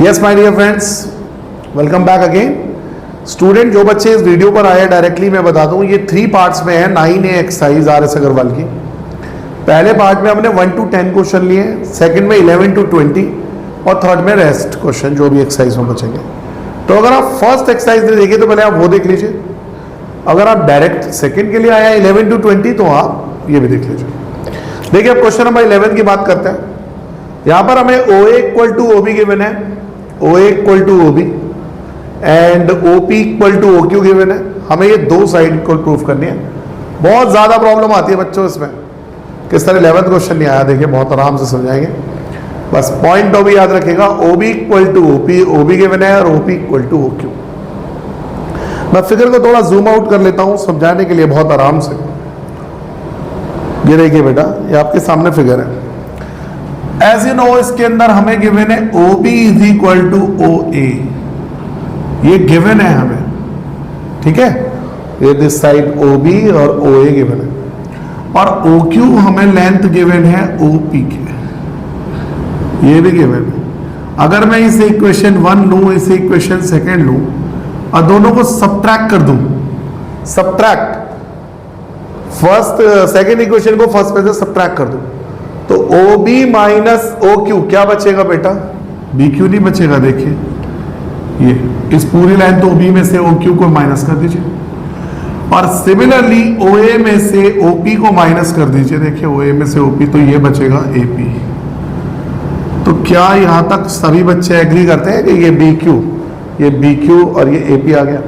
Yes my dear friends, welcome back again. Student जो बच्चे इस वीडियो पर आए डायरेक्टली मैं बता दूं, ये 3 पार्ट्स में है 9A एक्सरसाइज RS अग्रवाल की। पहले पार्ट में हमने 1 to 10 क्वेश्चन लिए, सेकंड में 11 to 20 और थर्ड में रेस्ट क्वेश्चन जो भी एक्सरसाइज में बचेंगे। तो अगर आप फर्स्ट एक्सरसाइज नहीं देखे तो पहले आप वो देख लीजिए। अगर आप डायरेक्ट सेकंड के लिए आया 11 to 20 तो आप ये भी देख लीजिए। देखिए अब क्वेश्चन नंबर 11 की बात करते हैं। यहां पर हमें OA equal to OB given है, OA equal to OB and OP equal to OQ given है। हमें ये दो साइड इक्वल प्रूफ करनी है। बहुत ज्यादा प्रॉब्लम आती है बच्चों इसमें। किस तरह 11th क्वेश्चन नहीं आया, देखिए बहुत आराम से समझाएंगे। बस पॉइंट OB याद रखिएगा, OB equal to OP, OB given है और OP इक्वल टू OQ। मैं फिगर को थोड़ा जूम आउट कर लेता हूं समझाने के लिए बहुत आराम से। ये देखिए बेटा, ये आपके सामने फिगर है। एज यू नो इसके अंदर हमें गिवन है OB is equal to OA, ये गिवन है हमें, ठीक है। ये दिस साइड OB और OA गिवन है और OQ हमें लेंथ गिवन है OP के, ये भी गिवन है। अगर मैं इसे इक्वेशन 1 लूं, इसे इक्वेशन सेकेंड लूं और दोनों को सब्ट्रैक्ट कर दूं, सब्ट्रैक्ट फर्स्ट सेकेंड इक्वेशन को फर्स्ट पे से सब्ट्रैक्ट कर दूं तो OB माइनस OQ क्या बचेगा बेटा? BQ नहीं बचेगा। देखिए ये इस पूरी लाइन तो OB में से OQ को माइनस कर दीजिए और सिमिलरली OA में से OP को माइनस कर दीजिए। देखिए OA में से OP तो ये बचेगा AP। तो क्या यहां तक सभी बच्चे एग्री करते हैं कि ये BQ और ये AP आ गया?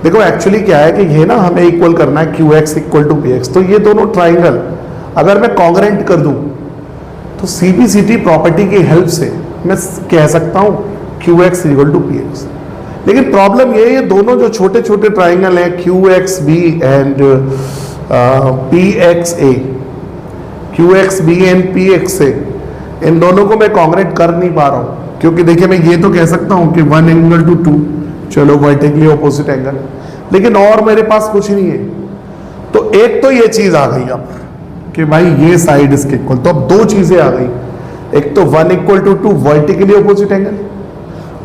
देखो एक्चुअली क्या है कि ये ना हमें इक्वल करना है QX इक्वल टू PX। तो ये दोनों ट्राइंगल अगर मैं कॉन्ग्रेंट कर दूं तो CP/CT प्रॉपर्टी की हेल्प से मैं कह सकता हूं QX इक्वल टू PX। लेकिन प्रॉब्लम ये दोनों जो छोटे छोटे ट्राइंगल हैं QXB and PXA, QXB and PXA, इन दोनों को मैं कॉन्ग्रेंट कर नहीं पा रहा हूं। क्योंकि देखिए मैं ये तो कह सकता हूं कि 1 एंगल टू 2, चलो वर्टिकली ऑपोजिट एंगल, लेकिन और मेरे पास कुछ नहीं है। तो एक तो ये चीज आ गई अब कि भाई ये साइड इसके इक्वल, तो अब दो चीजें आ गई। एक तो 1 equal to 2 vertically opposite angle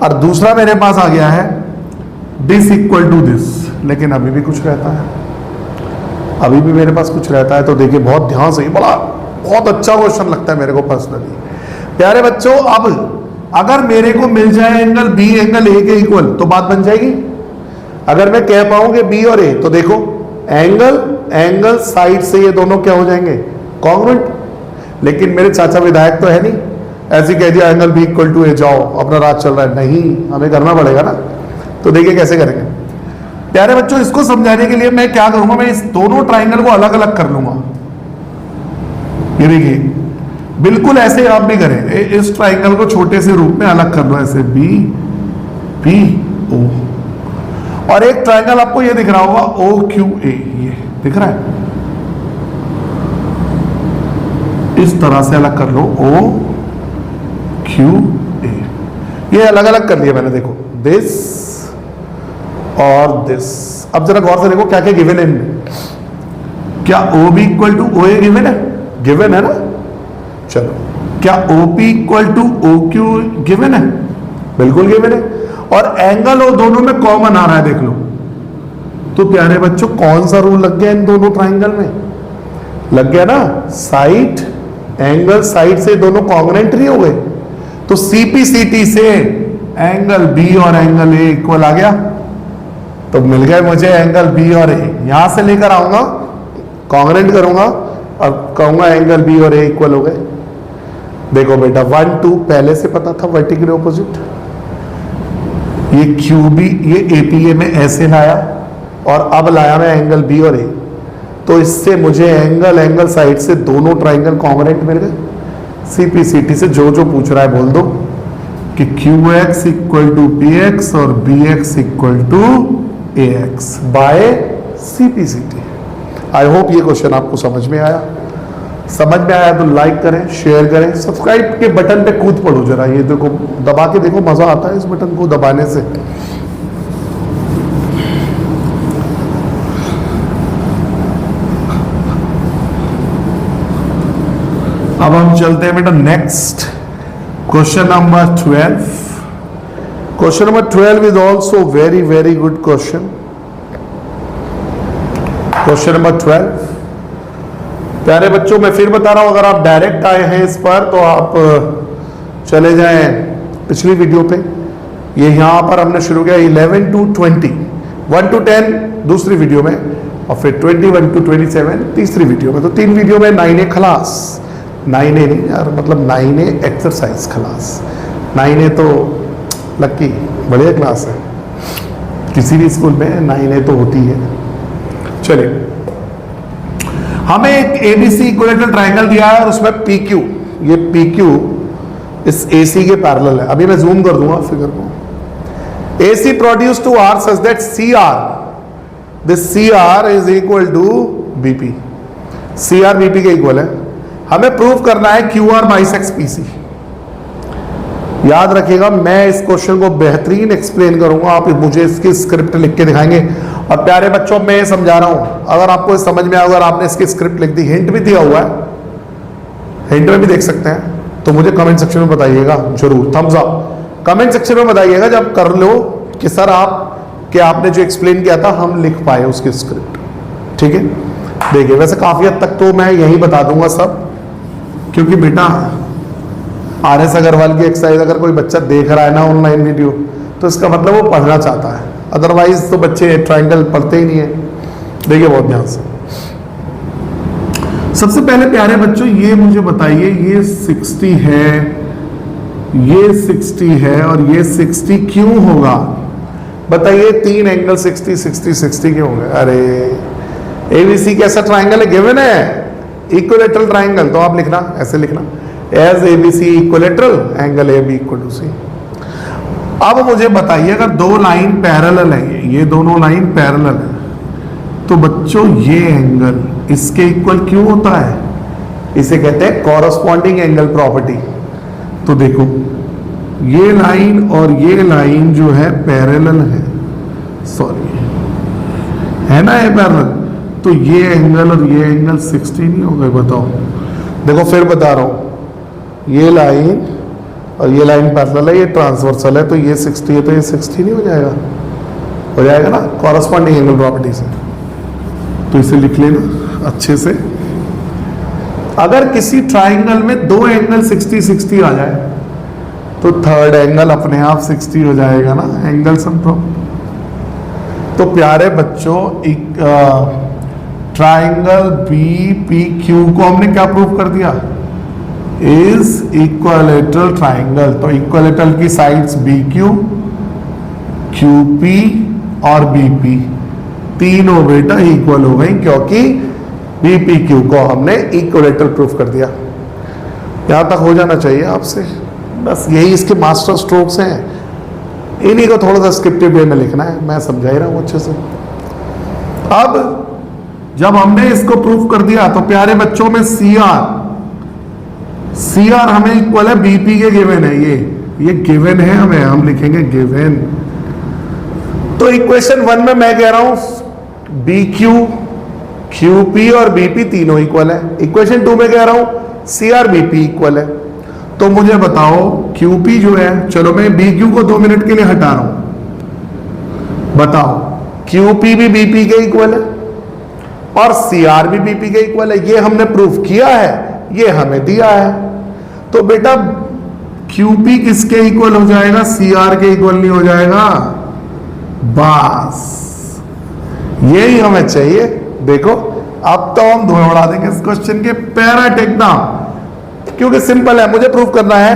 और दूसरा मेरे पास आ गया है दिस इक्वल टू दिस। लेकिन अभी भी कुछ रहता है, अभी भी मेरे पास कुछ रहता है। तो देखिए बहुत ध्यान से, बहुत अच्छा क्वेश्चन लगता है मेरे को पर्सनली। प्यारे बच्चों, अब अगर मेरे को मिल जाए एंगल B एंगल A के इक्वल तो बात बन जाएगी। अगर मैं कह पाऊं कि B और A, तो देखो एंगल साइड से ये दोनों क्या हो जाएंगे? कॉन्ग्रुएंट। लेकिन मेरे चाचा विधायक तो है नहीं, ऐसे कह दिया angle B equal to A, जाओ अपना राज चल रहा है। नहीं, हमें करना पड़ेगा ना। तो देखिए कैसे करेंगे। प्यारे बच्चों, इसको समझाने के लिए मैं क्या करूंगा, मैं इस दोनों ट्राइंगल को अलग अलग कर लूंगा। ये देखिए बिल्कुल ऐसे आप भी करें, इस ट्राइंगल को छोटे से रूप में अलग कर लो, ऐसे BPO। और एक ट्राइंगल आपको ये दिख रहा होगा OQA, ये दिख रहा है, इस तरह से अलग कर लो OQA। ये अलग अलग कर लिया मैंने, देखो दिस और दिस। अब जरा गौर से देखो क्या क्या गिवन है इनमें। क्या OB equal to OA given है? गिवन है ना। चलो, क्या OP equal to OQ given है? बिल्कुल गिवन है। और एंगल और दोनों में कॉमन आ रहा है, देख लो। तो प्यारे बच्चों कौन सा रूल लग गया इन दोनों ट्राइंगल में? लग गया ना, साइड एंगल साइड से दोनों कॉन्ग्रुएंट नहीं हो गए। तो CP/CT से एंगल B और एंगल A इक्वल आ गया। तो मिल गए मुझे एंगल B और A। यहां से लेकर आऊंगा, कॉन्ग्रुएंट करूंगा और कहूंगा एंगल B और A इक्वल हो गए। देखो बेटा 1 2 पहले से पता था वर्टिकली ऑपोजिट। ये QB ये APA में ऐसे लाया और अब लाया मैं एंगल B और A। तो इससे मुझे एंगल साइड से दोनों ट्राइंगल कॉन्ग्रुएंट मिल गए। CP/CT से जो जो पूछ रहा है बोल दो कि QX इक्वल टू PX और BX equal to AX by CP/CT। I hope ये क्वेश्चन आपको समझ में आया। समझ में आया तो लाइक करें, शेयर करें, सब्सक्राइब के बटन पे कूद पड़ो जरा। ये देखो दबा के देखो, मजा आता है इस बटन को दबाने से। अब हम चलते हैं बेटा next question number 12। Question number 12 is also very very good question. Question number 12. प्यारे बच्चों, मैं फिर बता रहा हूं, अगर आप डायरेक्ट आए हैं इस पर तो आप चले जाएं पिछली वीडियो पे. ये यहां पर हमने शुरू किया 11 to 20, 1 to 10 दूसरी वीडियो में, और फिर 21 to 27 तीसरी वीडियो में. तो 3 वीडियो में 9A क्लास, 9A नहीं यार, मतलब 9A एक्सरसाइज क्लास. 9A तो लक्की बढ़िया क्लास है, किसी भी स्कूल में 9A तो होती है. चलिए, हमें एक ABC इक्विलेटरल ट्रायंगल दिया है और उसमें PQ, ये PQ इस AC के पैरेलल है. अभी मैं जूम कर दूंगा फिगर को. AC produced to R such that CR, this CR is equal to BP. CR BP के इक्वल है. हमें प्रूव करना है QR बाइसेक्स PC. याद रखिएगा, मैं इस क्वेश्चन को बेहतरीन एक्सप्लेन करूंगा, आप मुझे इसकी स्क्रिप्ट लिख के दिखाएंगे. और प्यारे बच्चों, मैं ये समझा रहा हूं, अगर आपको समझ में आया, अगर आपने इसकी स्क्रिप्ट लिख दी, हिंट भी दिया हुआ है, हिंट में भी देख सकते हैं, तो मुझे कमेंट सेक्शन में बताइएगा जरूर. थम्स अप कमेंट सेक्शन में बताइएगा जब कर लो कि सर आपने जो एक्सप्लेन किया था हम लिख पाए उसकी स्क्रिप्ट. ठीक है, देखिए वैसे काफी हद तक तो मैं यही बता दूंगा सब, क्योंकि बेटा RS अग्रवाल की एक्सरसाइज अगर कोई बच्चा देख रहा है ना ऑनलाइन वीडियो, तो इसका मतलब वो पढ़ना चाहता है, अदरवाइज तो बच्चे ट्रायंगल पढ़ते ही नहीं है. देखिए बहुत ध्यान से. सबसे पहले प्यारे बच्चों ये मुझे बताइए, ये 60 है, ये 60 है और ये 60 क्यों होगा? बताइए, 3 एंगल 60 60 60 क्यों होंगे? अरे ABC कैसा ट्रायंगल है, गिवन है इक्विलेटरल ट्रायंगल. तो आप लिखना, ऐसे लिखना, as ABC equilateral angle AB equal to C. अब मुझे बताइए, अगर 2 लाइन पैरेलल है, ये दोनों लाइन पैरेलल है, तो बच्चों ये एंगल इसके इक्वल क्यों होता है? इसे कहते हैं कॉरस्पॉन्डिंग एंगल प्रॉपर्टी. तो देखो, ये लाइन और ये लाइन जो है पैरेलल है, सॉरी है ना, ये पैरेलल, तो ये एंगल और ये एंगल 60 नहीं हो गए? बताओ. देखो फिर बता रहा हूं, ये लाइन और ये लाइन पैरेलल है, ये ट्रांसवर्सल है, तो ये 60 है, तो ये 60 नहीं हो जाएगा? हो जाएगा ना, कॉरस्पॉन्डिंग एंगल प्रॉपर्टी से. तो इसे लिख लेना अच्छे से. अगर किसी ट्रायंगल में 2 एंगल 60 60 आ जाए, तो थर्ड एंगल अपने आप 60 हो जाएगा ना, एंगल सम प्रॉपर्टी. तो प्यारे बच्चों, ट्रायंगल BPQ को हमने क्या प्रूव कर दिया? Is equilateral triangle. तो इक्विलेटरल की साइड्स BQ, QP और BP तीनों बेटा इक्वल हो गई, क्योंकि BPQ को हमने इक्विलेटरल प्रूफ कर दिया. यहां तक हो जाना चाहिए आपसे. बस यही इसके मास्टर स्ट्रोक्स हैं, इन्हीं को थोड़ा सा स्क्रिप्टिव वे में लिखना है. मैं समझा ही रहा हूं अच्छे से. अब जब हमने इसको प्रूफ कर दिया, तो प्यारे बच्चों में CR हमें इक्वल है BP के गिवन है, ये गिवन है हमें, हम लिखेंगे गिवन. तो इक्वेशन 1 में मैं कह रहा हूं BQ, QP और BP तीनों इक्वल है. इक्वेशन 2 में कह रहा हूं CR BP इक्वल है. तो मुझे बताओ, QP जो है, चलो मैं BQ को 2 मिनट के लिए हटा रहा हूं, बताओ QP भी BP के इक्वल है और CR भी BP के इक्वल है. ये हमने प्रूफ किया है, ये हमें दिया है. तो बेटा QP किसके इक्वल हो जाएगा? CR के इक्वल नहीं हो जाएगा. बस यही हमें चाहिए. देखो अब तो हम धुआं उड़ा देंगे इस क्वेश्चन के. पैराट एकदम, क्योंकि सिंपल है, मुझे प्रूफ करना है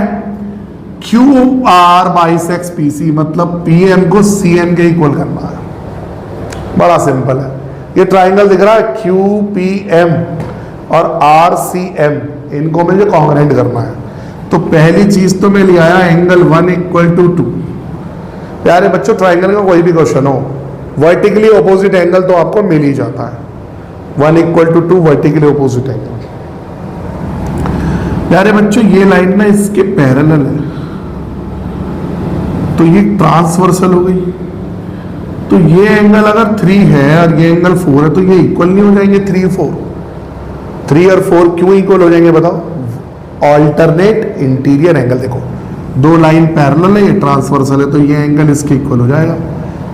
QR बाइसेक्स PC, मतलब PM को CN के इक्वल करना है. बड़ा सिंपल है. ये ट्राइंगल दिख रहा है QPM और RCM, इनको मुझे कॉन्ग्रेंट करना है. तो पहली चीज तो मैं ले आया एंगल 1 इक्वल टू 2. प्यारे बच्चों, ट्राइंगल का कोई भी क्वेश्चन हो, वर्टिकली ऑपोजिट एंगल तो आपको मिल ही जाता है. 1 equal to 2 vertically opposite angle. प्यारे बच्चों, ये लाइन ना इसके पैरेलल है, तो ये ट्रांसवर्सल हो गई. तो ये एंगल अगर 3 है और ये एंगल 4 है, तो ये इक्वल नहीं हो जाएंगे? 3 4, 3 और 4 क्यों इक्वल हो जाएंगे बताओ? Alternate interior angle. देखो दो लाइन पैरेलल है, ये ट्रांसवर्सल है, तो ये एंगल इसके इक्वल हो जाएगा।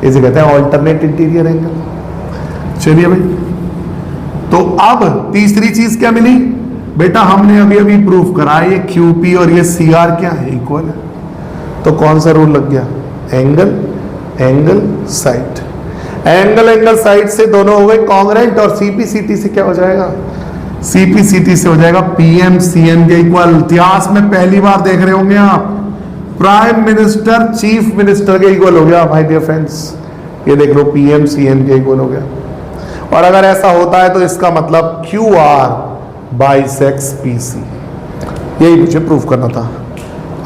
इसे कहते हैं ऑल्टरनेट इंटीरियर एंगल। चलिए भाई, तो अब तीसरी चीज क्या मिली बेटा, हमने अभी अभी प्रूफ करा ये QP और ये CR क्या है, इक्वल है। तो कौन सा रूल लग गया, angle angle side, angle angle side से दोनों हो गए कॉन्ग्रेंट, और CP/CT से क्या हो जाएगा, CP/CT से हो जाएगा PM/CM के इक्वल। इतिहास में पहली बार देख रहे होंगे आप, प्राइम मिनिस्टर चीफ मिनिस्टर के इक्वल हो गया माय डियर फ्रेंड्स। ये देख लो PM/CM के इक्वल हो गया। और अगर ऐसा होता है तो इसका मतलब QR बाइसेक्स PC। यही मुझे प्रूफ करना था।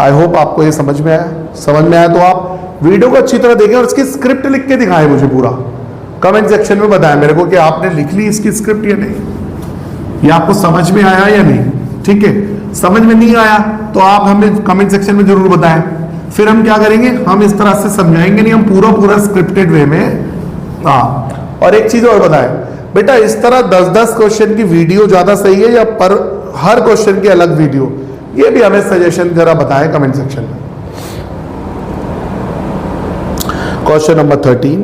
आई होप आपको ये समझ में आया। समझ में आया तो आप वीडियो को अच्छी तरह देखें और इसकी स्क्रिप्ट लिख के दिखाएं मुझे पूरा। कमेंट सेक्शन में बताएं मेरे को कि आपने लिख ली इसकी स्क्रिप्ट या नहीं, या आपको समझ में आया या नहीं। ठीक है, समझ में नहीं आया तो आप हमें कमेंट सेक्शन में जरूर बताएं। फिर हम क्या करेंगे, हम इस तरह से समझाएंगे नहीं, हम पूरा स्क्रिप्टेड वे में। हाँ, और एक चीज और बताएं बेटा, इस तरह 10-10 क्वेश्चन की वीडियो ज्यादा सही है या पर हर क्वेश्चन की अलग वीडियो, ये भी हमें सजेशन जरा बताएं कमेंट सेक्शन में। क्वेश्चन नंबर 13,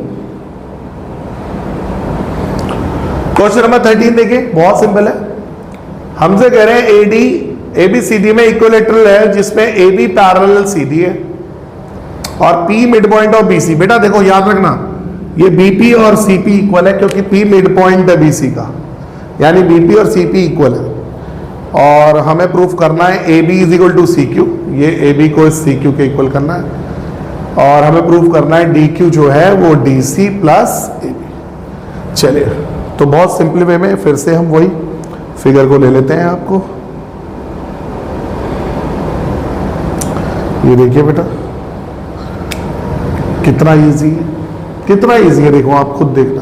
क्वेश्चन नंबर 13 देखिए, बहुत सिंपल है। हमसे कह रहे हैं ABCD में इक्विलेटरल है जिसमें AB पैरेलल CD है और P mid point of BC। बेटा देखो याद रखना, ये BP और CP इक्वल है क्योंकि P मिड पॉइंट है BC का, यानी BP और CP इक्वल है। और हमें प्रूफ करना है AB is equal to CQ, ये AB को CQ के इक्वल करना है। और हमें प्रूफ करना है DQ जो है वो DC प्लस AB। चलिए, तो बहुत सिंपल वे में फिर से हम वही फिगर को ले लेते हैं। आपको ये देखिए बेटा, कितना इजी है, कितना इजी है, देखो आप खुद देखना।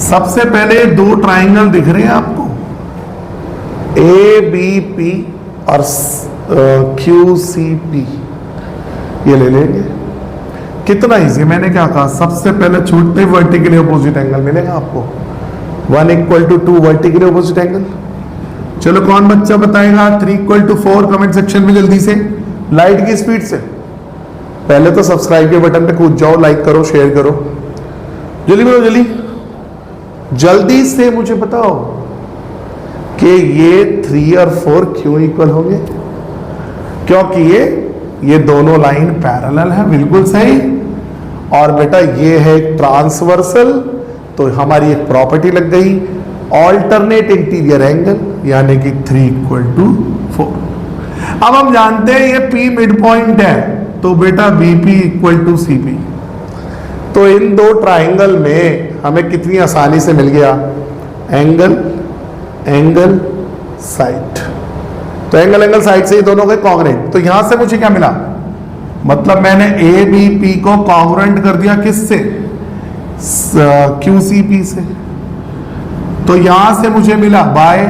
सबसे पहले दो ट्राइंगल दिख रहे हैं आपको, ABP और QCP, ये ले लेंगे। कितना इजी, मैंने क्या कहा, सबसे पहले छूटते ही वर्टिकली अपोजिट एंगल मिलेगा आपको, 1 = 2 वर्टिकली अपोजिट एंगल। चलो कौन बच्चा बताएगा 3 = 4 कमेंट सेक्शन में जल्दी से, लाइट की स्पीड से। पहले तो सब्सक्राइब के बटन पे कूद जाओ, लाइक करो, शेयर करो, जल्दी करो, जल्दी से मुझे बताओ कि ये 3 और 4 क्यों इक्वल होंगे, क्योंकि ये दोनों लाइन पैरेलल है, बिल्कुल सही। और बेटा ये है ट्रांसवर्सल, तो हमारी एक प्रॉपर्टी लग गई, ऑल्टरनेट इंटीरियर एंगल, यानी कि 3 = 4। अब हम जानते हैं ये P मिड पॉइंट है, तो बेटा BP = CP। तो इन दो ट्राइंगल में हमें कितनी आसानी से मिल गया, एंगल एंगल साइड। तो एंगल एंगल साइड से ये दोनों के कॉन्ग्रुएंट। तो यहां से मुझे क्या मिला, मतलब मैंने ABP को कॉन्ग्रुएंट कर दिया किससे, QCP से। तो यहां से मुझे मिला बाय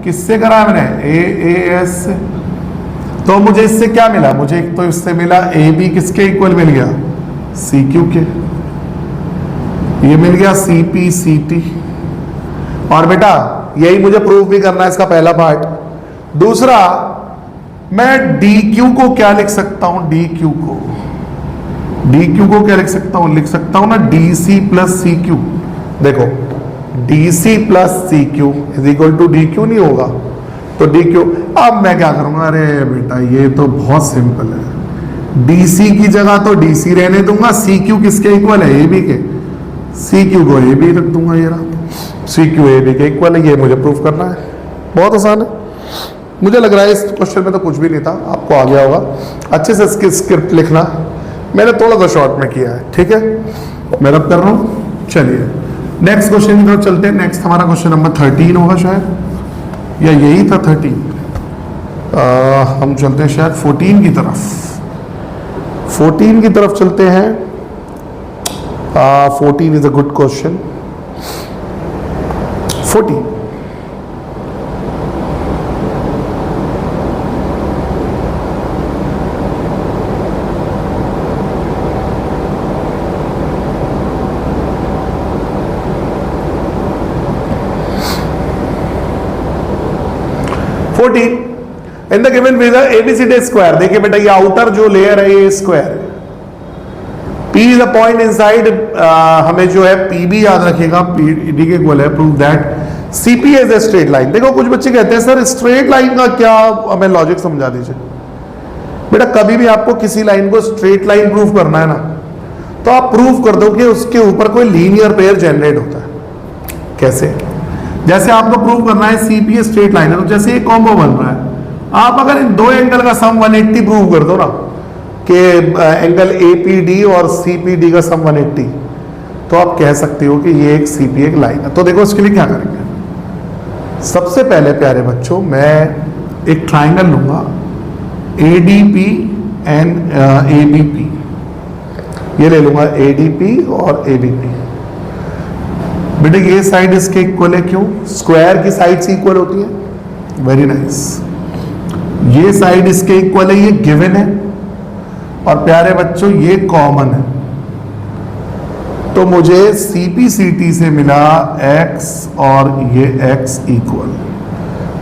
किससे करा मैंने, AAS से। तो मुझे इससे क्या मिला, मुझे एक तो इससे मिला AB किसके इक्वल मिल गया, CQ के। ये मिल गया CP/CT। और बेटा यही मुझे प्रूफ भी करना है, इसका पहला पार्ट। दूसरा, मैं DQ को क्या लिख सकता हूं, DQ को क्या लिख सकता हूं, लिख सकता हूं ना DC + CQ। देखो DC + CQ = DQ नहीं होगा, तो DQ। अब मैं क्या करूंगा, अरे बेटा ये तो बहुत सिंपल है, DC की जगह तो DC रहने दूंगा, CQ किसके इक्वल है, AB के, CQ को AB रख दूंगा, ये रहा CQ AB के इक्वल है। ये मुझे प्रूफ करना है, बहुत आसान है। मुझे लग रहा है इस क्वेश्चन में तो कुछ भी नहीं था, आपको आ गया होगा। अच्छे से इसकी स्क्रिप्ट लिखना, मैंने थोड़ा सा शॉर्ट में किया है, ठीक है, मैं रब कर रहा हूँ। चलिए नेक्स्ट क्वेश्चन की तरफ चलते हैं। नेक्स्ट हमारा क्वेश्चन नंबर 13 होगा शायद, या यही था 13। हम चलते हैं शायद 14 की तरफ, 14 की तरफ चलते हैं। 14 is a good question. 14, in the given figure ABCD square, देखिए बेटा ये आउटर जो लेयर है ये स्क्वायर है, P is a point inside, हमें जो है P भी याद रखिएगा, PD के इक्वल है, prove that CP is a straight line. देखो कुछ बच्चे कहते हैं सर स्ट्रेट लाइन का क्या, हमें लॉजिक समझा दीजिए। बेटा कभी भी आपको किसी लाइन को स्ट्रेट लाइन प्रूव करना है ना, तो आप प्रूव कर दो कि उसके ऊपर कोई लीनियर पेयर जनरेट होता है। कैसे? जैसे आपको प्रूव करना है CP स्ट्रेट लाइन है, तो जैसे ये कॉम्बो बन रहा है, आप अगर इन दो एंगल का सम 180 प्रूव कर दो ना, कि एंगल APD और CPD का सम 180, तो आप कह सकते हो कि ये एक CP एक लाइन है। तो देखो इसके लिए क्या करेंगे, सबसे पहले प्यारे बच्चों मैं एक ट्राइंगल लूंगा ADP एंड ABP, ये ले लूंगा ADP और ABP। बेटे ये साइड इसके इक्वल है, क्यों? स्क्वायर की साइड से इक्वल होती है। Very nice. ये साइड इसके इक्वल है, ये गिवन है, और प्यारे बच्चों ये कॉमन है, तो मुझे CPCT से मिला x और ये x इक्वल।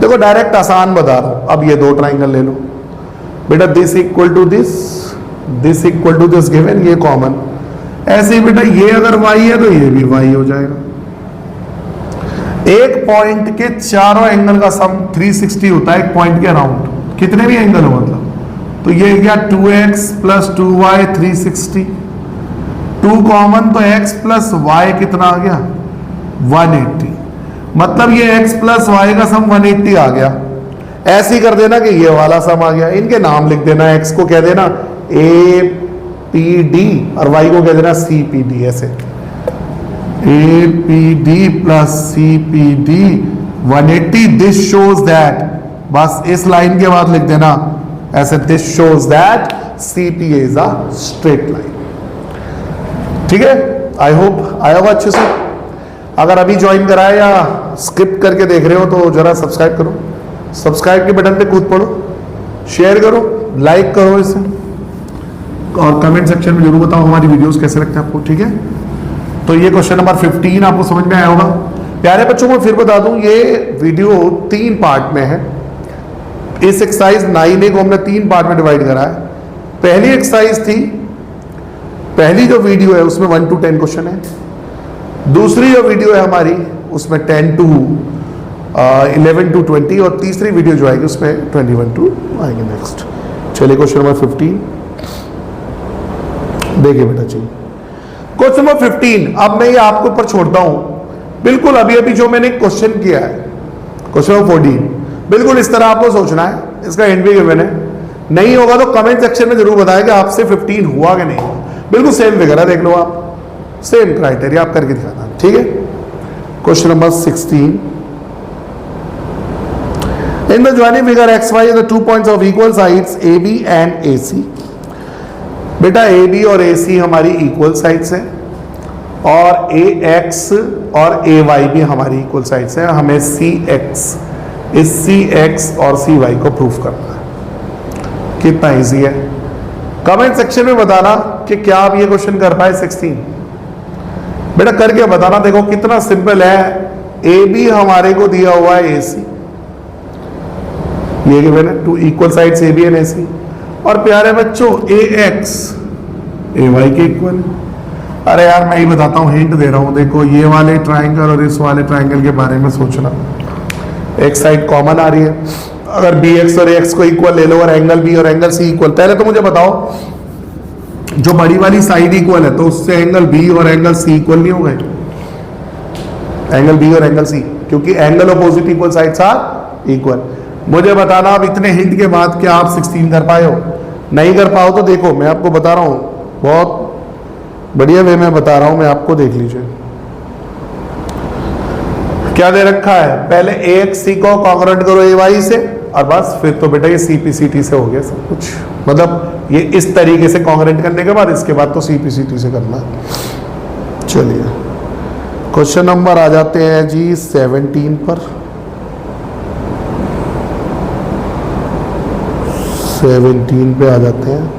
देखो डायरेक्ट आसान बता रहा हूं, अब ये दो ट्राइंगल ले लो बेटा, this equal to this equal to this given, ये कॉमन। ऐसे ही बेटा ये अगर y है तो ये भी y हो जाएगा। एक पॉइंट के चारों एंगल का सम 360 होता है, एक पॉइंट के अराउंड कितने भी एंगल हो मतलब, तो ये गया 2x प्लस 2y 360, 2 कॉमन तो x प्लस y कितना आ गया 180, मतलब ये x प्लस y का सम 180 आ गया। ऐसे ही कर देना कि ये वाला सम आ गया, इनके नाम लिख देना, x को कह देना APD और y को कह देना CPD, ऐसे APD plus CPD 180, this shows that, बस इस लाइन के बाद लिख देना ऐसे, this shows that CP is a straight line. ठीक है, आई होप आया होगा अच्छे से। अगर अभी ज्वाइन करा है या स्किप करके देख रहे हो तो जरा सब्सक्राइब करो, सब्सक्राइब के बटन पे कूद पड़ो, शेयर करो, लाइक करो इसे, और कमेंट सेक्शन में जरूर बताओ हमारी वीडियोस कैसे लगते हैं आपको। ठीक है, तो ये क्वेश्चन नंबर 15 आपको समझ में आया होगा। प्यारे बच्चों को फिर बता दूं, ये वीडियो 3 पार्ट में है। इस एक्सरसाइज 9A को हमने 3 पार्ट में डिवाइड करा है। पहली एक्सरसाइज थी, पहली जो वीडियो है उसमें 1 to 10 क्वेश्चन है। दूसरी जो वीडियो है हमारी उसमें 10 to 11 to 20, और तीसरी वीडियो जो आएगी उसमें 21 to आएंगे नेक्स्ट। चलिए क्वेश्चन नंबर 15 देखिए बेटा। चाहिए क्वेश्चन नंबर 15, अब मैं ये आपके ऊपर छोड़ता हूं, बिल्कुल अभी अभी जो मैंने क्वेश्चन किया है क्वेश्चन नंबर 14, बिल्कुल इस तरह आपको सोचना है। इसका एंड भी गिवन है, नहीं होगा तो कमेंट सेक्शन में जरूर बताएं कि आपसे 15 हुआ कि नहीं हुआ। बिल्कुल सेम फिगर है, देख लो आप, सेम क्राइटेरिया आप करके दिखाना। ठीक है, question number 16, in the joining figure XY the 2 points of equal sides AB and AC। बेटा AB और AC हमारी इक्वल साइड्स हैं, और AX और AY भी हमारी इक्वल साइड्स हैं। हमें इस CX और CY को प्रूफ करना है। कितना इजी है, कमेंट सेक्शन में बताना कि क्या आप ये क्वेश्चन कर पाए 16। बेटा करके बताना, देखो कितना सिंपल है। AB हमारे को दिया हुआ है AC, ये गिवन है 2 equal sides AB and AC, और प्यारे बच्चों AX AY के इक्वल है। अरे यार मैं ही बताता हूँ, हिंट दे रहा हूँ, देखो ये वाले ट्राइंगल और इस वाले ट्राइंगल के बारे में सोचना। एक साइड कॉमन आ रही है, अगर BX और AX को इक्वल ले लो और एंगल B और एंगल C इक्वल, पहले तो मुझे बताओ जो बड़ी वाली साइड इक्वल है तो उससे एंगल B और एंगल C इक्वल नहीं हो गए? एंगल B और एंगल C, क्योंकि angle opposite equal sides are equal. मुझे बताना अब इतने हिंट के बाद क्या आप 16 कर पाए हो? नहीं कर पाओ तो देखो मैं आपको बता रहा हूँ, बहुत बढ़िया वे में बता रहा हूं मैं आपको, देख लीजिए क्या दे रखा है। पहले AXC को कॉन्ग्रुएंट करो AY से, और बस फिर तो बेटा ये CPCT से हो गया सब कुछ। मतलब ये इस तरीके से कॉन्ग्रुएंट करने के बाद इसके बाद तो CPCT से करना। चलिए क्वेश्चन नंबर आ जाते हैं जी 17 पर। 17 पे आ जाते हैं।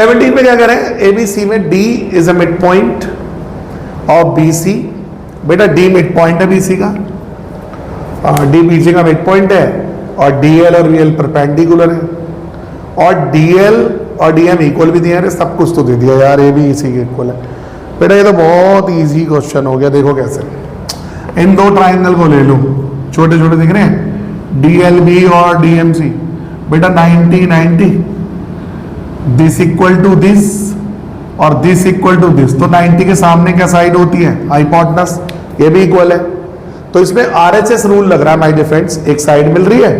17 में क्या करें, ABC में D is a mid point of BC। बेटा D मिड पॉइंट है BC का, D BC का मिड पॉइंट है, और DL और VL परपेंडिकुलर है, और DL और DM इक्वल भी दिया है, सब कुछ तो दे दिया यार, AB इसी के इक्वल है। बेटा ये तो बहुत इजी क्वेश्चन हो गया। देखो कैसे, इन दो ट्राइंगल को ले लो, छोटे छोटे दिख रहे हैं, DLB और DMC। बेटा 90 90, दिस इक्वल टू दिस और दिस इक्वल टू दिस, तो 90 के सामने क्या साइड होती है, हाइपोटेनस, ये भी इक्वल है। तो इसमें RHS रूल लग रहा है माय डियर फ्रेंड्स, एक साइड मिल रही है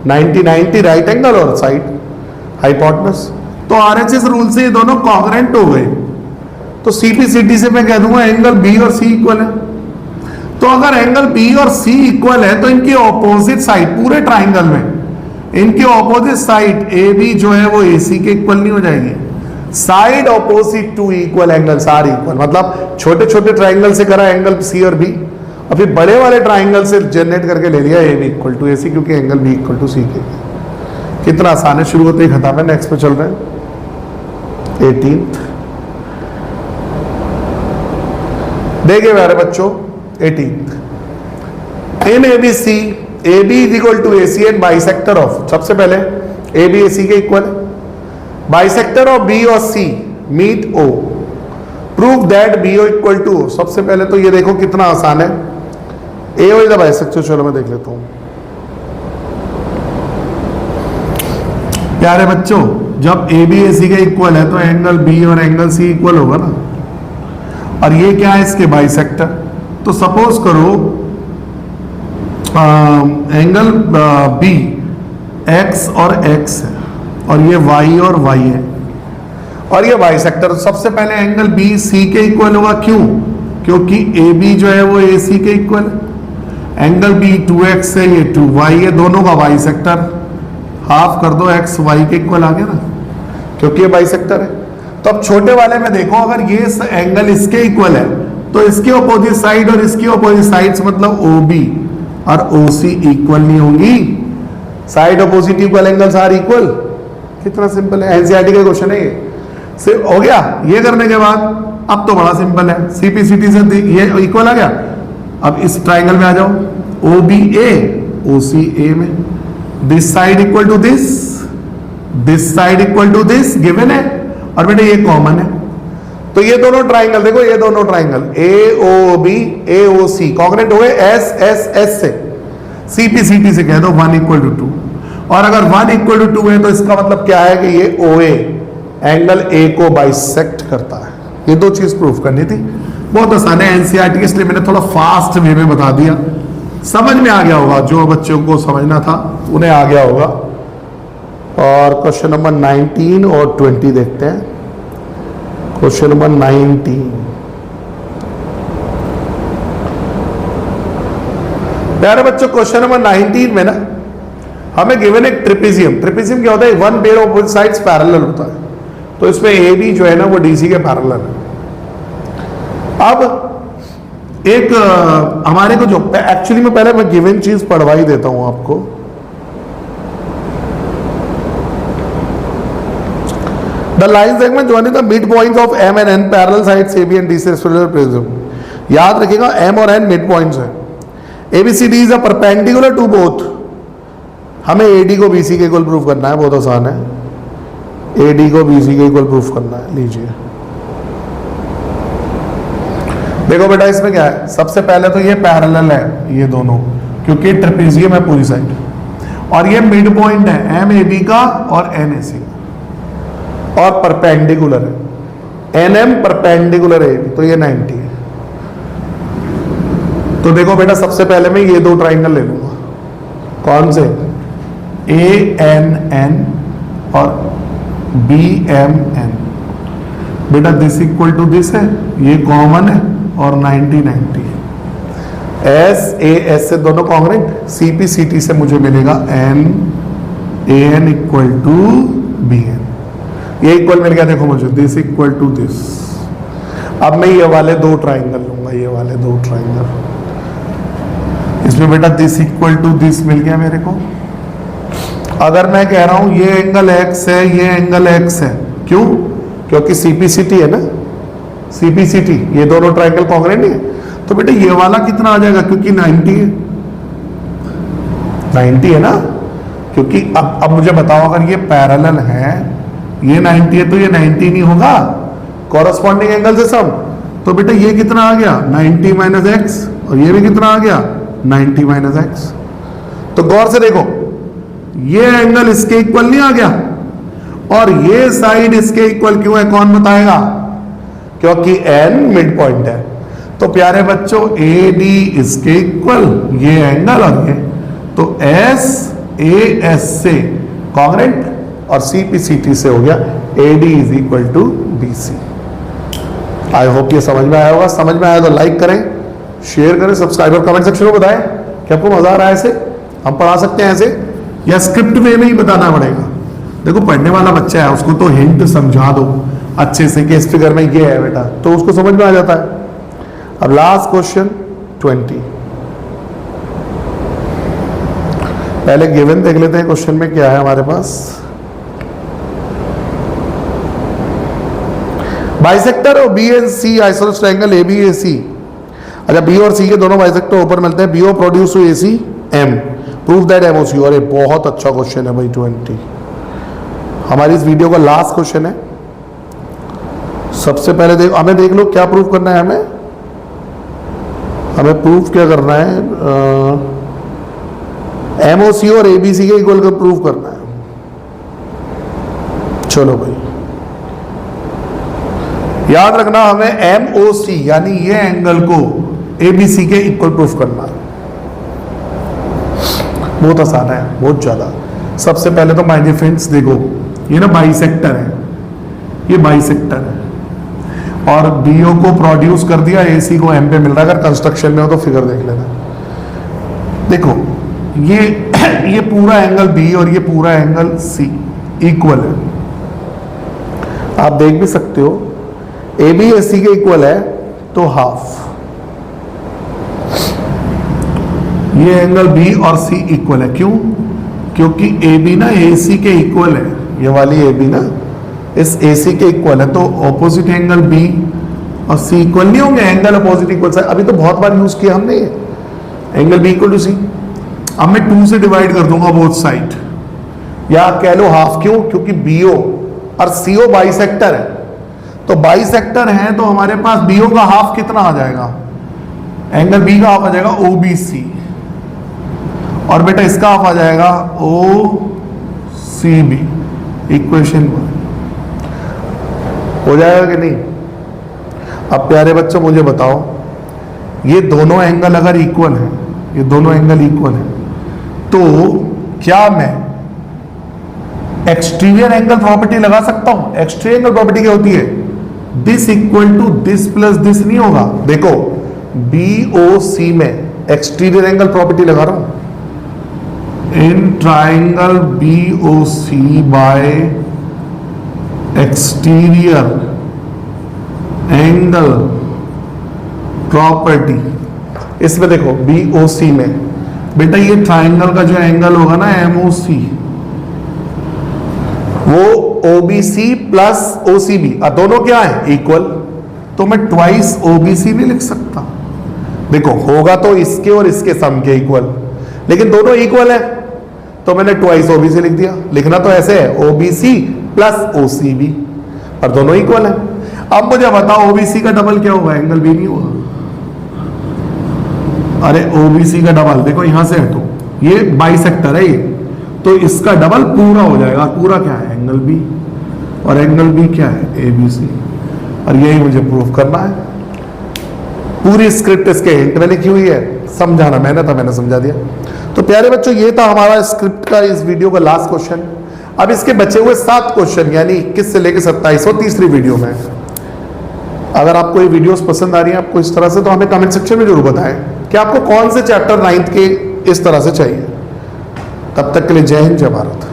90 90 राइट एंगल और साइड हाइपोटेनस, तो RHS रूल से ये दोनों कॉन्ग्रुएंट हो गए। तो CPCT से मैं कह दूंगा एंगल B और C इक्वल है। तो अगर एंगल B और C इक्वल है तो इनकी ऑपोजिट साइड, पूरे ट्राइंगल में इनकी ऑपोजिट साइड AB जो है वो AC के इक्वल नहीं हो जाएगी। Side opposite to equal angles are equal, मतलब छोटे छोटे ट्राइंगल से करा एंगल C और B, और फिर बड़े वाले ट्राइंगल से जनरेट करके ले लिया AB इक्वल टू AC, क्योंकि angle B equal to C के। कितना आसान है, शुरू होते ही खत्म है। नेक्स्ट पे चल रहे हैं 18th। देखिए मेरे बच्चों 18th, in ABC AB is equal to AC and bisector of, सबसे पहले AB AC के इक्वल, बाइसेक्टर ऑफ B और C meet O, prove that BO equal to O। सबसे पहले तो ये देखो कितना आसान है, AO इज द बाइसेक्टर। चलो मैं देख लेता हूं प्यारे बच्चों, जब AB AC के इक्वल है तो एंगल B और एंगल C इक्वल होगा ना, और ये क्या है इसके बाइसेक्टर। तो सपोज करो एंगल B X और X है, और ये Y और Y है, और ये बाइसेक्टर। तो सबसे पहले एंगल B C के इक्वल होगा, क्यों, क्योंकि AB जो है वो AC के इक्वल, एंगल B 2X है, ये 2Y है, दोनों का बाइसेक्टर, हाफ कर दो, X Y के इक्वल आ गया ना, क्योंकि ये बाइसेक्टर है। तो अब छोटे वाले में देखो, अगर ये एंगल इसके इक्वल है तो इसके अपोजिट साइड और इसकी अपोजिट साइड्स मतलब OB और OC इक्वल नहीं होंगी। Side opposite equal angles are equal. कितना सिंपल है, एनसीईआरटी का क्वेश्चन है ये। सिर्फ हो गया ये करने के बाद, अब तो बड़ा सिंपल है, CPCT से ये इक्वल आ गया। अब इस ट्राइंगल में आ जाओ, OBA OCA में, this side equal to this side equal to this given है, और बेटे ये कॉमन है। तो ये दोनों ट्राइंगल देखो, ये दोनों ट्राइंगल AOB AOC कॉन्ग्रुएंट हो गए SSS से। CPCT से कह दो 1 इक्वल टू 2, और अगर 1 इक्वल टू 2 है तो इसका मतलब क्या है कि ये OA एंगल A को बाइसेक्ट करता है। ये दो चीज प्रूफ करनी थी, बहुत आसान है एनसीईआरटी, इसलिए मैंने थोड़ा फास्ट वे में बता दिया, समझ में आ गया होगा, जो बच्चों को समझना था उन्हें आ गया होगा। और क्वेश्चन नंबर 19 और 20 देखते हैं। क्वेश्चन नंबर 19, प्यारे बच्चों क्वेश्चन नंबर 19 में ना हमें गिवन एक ट्रिपेजियम। ट्रिपेजियम क्या होता है, one pair of both sides parallel होता है, तो इसमें AB जो है ना वो DC के पैरेलल है। अब एक हमारे को जो एक्चुअली में पहले मैं गिवन चीज पढ़वा ही देता हूं आपको। The line segment joining the midpoints of M and N parallel sides AB and DC respectively prism। याद रखिएगा M और N मिड पॉइंट्स हैं। ABCD is a perpendicular to both। हमें AD को BC के इक्वल प्रूफ करना है, बहुत आसान है। AD को BC के इक्वल प्रूफ करना है, लीजिए देखो बेटा इसमें क्या है, सबसे पहले तो ये पैरेलल है ये दोनों, क्योंकि ट्रेपेजियम है पूरी साइड, और ये मिड पॉइंट है MAB का और NAC का, और परपेंडिकुलर है NM परपेंडिकुलर है, तो ये 90 है। तो देखो बेटा सबसे पहले मैं ये दो ट्राइंगल ले लूंगा, कौन से, ANN और BMN। बेटा दिस इक्वल टू दिस है, ये कॉमन है, और 90 90 SAS से दोनों कॉन्ग्रुएंट, CPCT से मुझे मिलेगा AN इक्वल टू BN, ये इक्वल मिल गया। देखो मुझे दिस इक्वल टू दिस। अब मैं ये वाले दो ट्राइंगल लूंगा, ये वाले दो ट्राइंगल, इसमें बेटा दिस इक्वल टू दिस मिल गया मेरे को। अगर मैं कह रहा हूं ये एंगल X है, ये एंगल X है, क्यों, क्योंकि सीपीसीटी है ना, सीपीसीटी, ये दोनों ट्रायंगल कॉन्ग्रुएंट है। तो बेटा ये वाला कितना आ जाएगा, क्योंकि 90 है, 90 है ना, क्योंकि अब मुझे बताओ अगर ये पैरेलल है, ये 90 है तो ये 90 नहीं होगा, कॉरस्पॉन्डिंग एंगल से सम। तो बेटा ये कितना आ गया 90 माइनस एक्स, और ये भी कितना आ गया 90 माइनस एक्स। तो गौर से देखो, ये एंगल इसके इक्वल नहीं आ गया, और ये साइड इसके इक्वल क्यों है, कौन बताएगा? क्योंकि एन मिड पॉइंट है। तो प्यारे बच्चों ए डी इसके इक्वल, ये एंगल और ये, तो एस ए एस से कॉन्ग्रुएंट और सी पी सी टी से हो गया A D is equal to B C. I hope ये समझ में आया होगा। समझ में आया तो लाइक करें, शेयर करें, सब्सक्राइब और कमेंट सेक्शन में बताएं कि आपको मजा आ रहा है। ऐसे हम पढ़ा सकते हैं ऐसे, या स्क्रिप्ट वे में ही बताना पड़ेगा। देखो पढ़ने वाला बच्चा है, उसको तो हिंट समझा दो अच्छे से कि इस फिगर में ये है बेटा, तो उसको समझ में आ जाता है। अब लास्ट क्वेश्चन 20, पहले गिवन देख लेते हैं क्वेश्चन में क्या है हमारे पास। Bisector of B and C isosceles triangle A B A C. अच्छा, बी और सी के दोनों बाइसेक्टर ऊपर मिलते हैं, B O produce to A C M, prove that M O C. और ये बहुत अच्छा क्वेश्चन है भाई 20, हमारी इस वीडियो का लास्ट क्वेश्चन है। सबसे पहले हमें देख लो क्या प्रूव करना है, हमें प्रूफ क्या करना है, एम ओ सी और ए बी सी के इक्वल का प्रूव करना है। चलो भाई याद रखना, हमें एम ओ सी यानी ये एंगल को ए बी सी के इक्वल प्रूफ करना है। बहुत आसान है, बहुत ज्यादा। सबसे पहले तो माय डियर फ्रेंड्स देखो, ये ना बाइसेक्टर है, ये बाइसेक्टर है, और बीओ को प्रोड्यूस कर दिया, एसी को एम पे मिल रहा है। अगर कंस्ट्रक्शन में हो तो फिगर देख लेना। देखो ये पूरा एंगल बी और ये पूरा एंगल सी इक्वल है, आप देख भी सकते हो। ए बी ए सी के इक्वल है तो हाफ, ये एंगल बी और सी इक्वल है। क्यों? क्योंकि ए बी ना ए सी के इक्वल है, ये वाली ए बी ना इस ए सी के इक्वल है, तो ऑपोजिट एंगल बी और सी इक्वल नहीं होंगे, एंगल अपोजिट इक्वल साइड। अभी तो बहुत बार यूज किया हमने ये एंगल बी इक्वल टू सी। अब मैं 2 से डिवाइड कर दूंगा बोथ साइड, या कह लो हाफ। क्यों? क्योंकि बीओ और सीओ बाइसेक्टर है, तो बाइसेक्टर है तो हमारे पास बीओ का हाफ कितना आ जाएगा, एंगल बी का हाफ आ जाएगा ओ बी सी, और बेटा इसका हाफ आ जाएगा ओ सी बी। इक्वेशन हो जाएगा कि नहीं? अब प्यारे बच्चों मुझे बताओ, ये दोनों एंगल अगर इक्वल है, ये दोनों एंगल इक्वल है, तो क्या मैं एक्सटीरियर एंगल प्रॉपर्टी लगा सकता हूं? एक्सटीरियर एंगल प्रॉपर्टी क्या होती है? This equal to this plus this नहीं होगा। देखो बी ओ सी में एक्सटीरियर एंगल प्रॉपर्टी लगा रहा हूं, in triangle B O C by exterior angle property. इसमें देखो बी ओ सी में बेटा ये ट्राइंगल का जो एंगल होगा ना एम ओ सी, वो O B C plus O C B, दोनों क्या है इक्वल, तो मैं ट्वाइस ओ बी सी भी लिख सकता। देखो होगा तो इसके और इसके सम के इक्वल, लेकिन दोनों इक्वल है तो मैंने ट्वाइस ओ बी सी लिख दिया। लिखना तो ऐसे है O B C plus O C B, और दोनों इक्वल है। अब मुझे बताओ ओबीसी का डबल क्या होगा? एंगल बी नहीं होगा। अरे ओबीसी का डबल देखो यहां से हटो, ये बाइसेक्टर है ये, तो इसका डबल पूरा हो जाएगा। पूरा क्या है? एंगल बी, और एंगल बी क्या है? एबीसी। और यही मुझे प्रूफ करना है। पूरी स्क्रिप्ट इसके हिंट में लिखी हुई है, समझाना मैंने था, मैंने समझा दिया। तो प्यारे बच्चों ये था हमारा स्क्रिप्ट का इस वीडियो का लास्ट क्वेश्चन। अब इसके बचे हुए 7 क्वेश्चन यानी 21 से लेकर 27 तीसरी वीडियो में। अगर आपको ये वीडियोस पसंद आ रही है आपको इस तरह से, तो हमें कमेंट सेक्शन में जरूर बताएं कि आपको कौन से चैप्टर 9th के इस तरह से चाहिए। तब तक के लिए जय हिंद, जय भारत।